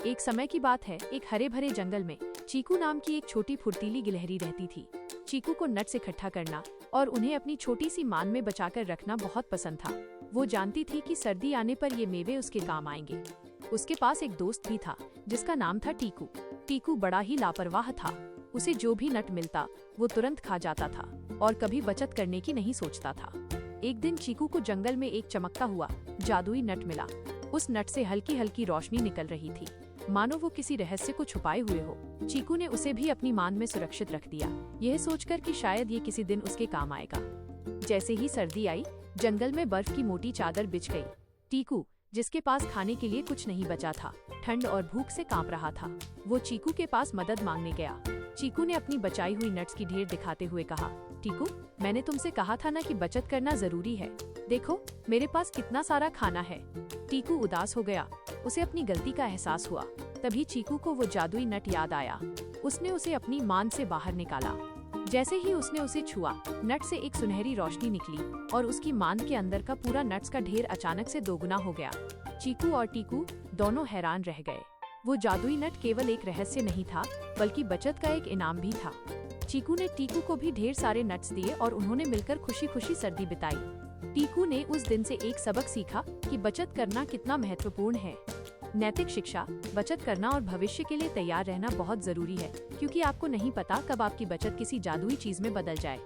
एक समय की बात है, एक हरे भरे जंगल में चीकू नाम की एक छोटी फुर्तीली गिलहरी रहती थी। चीकू को नट्स इकट्ठा करना और उन्हें अपनी छोटी सी मान में बचाकर रखना बहुत पसंद था। वो जानती थी कि सर्दी आने पर ये मेवे उसके काम आएंगे। उसके पास एक दोस्त भी था जिसका नाम था टीकू। टीकू बड़ा ही लापरवाह था। उसे जो भी नट मिलता वो तुरंत खा जाता था और कभी बचत करने की नहीं सोचता था। एक दिन चीकू को जंगल में एक चमकता हुआ जादुई नट मिला। उस नट से हल्की हल्की रोशनी निकल रही थी, मानो वो किसी रहस्य को छुपाए हुए हो। चीकू ने उसे भी अपनी मान में सुरक्षित रख दिया, यह सोचकर कि शायद ये किसी दिन उसके काम आएगा। जैसे ही सर्दी आई, जंगल में बर्फ की मोटी चादर बिछ गई। टीकू, जिसके पास खाने के लिए कुछ नहीं बचा था, ठंड और भूख से कांप रहा था। वो चीकू के पास मदद मांगने गया। चीकू ने अपनी बचाई हुई नट्स की ढेर दिखाते हुए कहा, टीकू, मैंने तुमसे कहा था ना कि बचत करना जरूरी है। देखो, मेरे पास कितना सारा खाना है। टीकू उदास हो गया। उसे अपनी गलती का एहसास हुआ। तभी चीकू को वो जादुई नट याद आया। उसने उसे अपनी मान से बाहर निकाला। जैसे ही उसने उसे छुआ, नट से एक सुनहरी रोशनी निकली और उसकी मान के अंदर का पूरा नट्स का ढेर अचानक से दोगुना हो गया। चीकू और टीकू दोनों हैरान रह गए। वो जादुई नट केवल एक रहस्य नहीं था, बल्कि बचत का एक इनाम भी था। चीकू ने टीकू को भी ढेर सारे नट्स दिए और उन्होंने मिलकर खुशी खुशी सर्दी बिताई। टीकू ने उस दिन से एक सबक सीखा कि बचत करना कितना महत्वपूर्ण है। नैतिक शिक्षा, बचत करना और भविष्य के लिए तैयार रहना बहुत जरूरी है, क्योंकि आपको नहीं पता कब आपकी बचत किसी जादुई चीज में बदल जाए।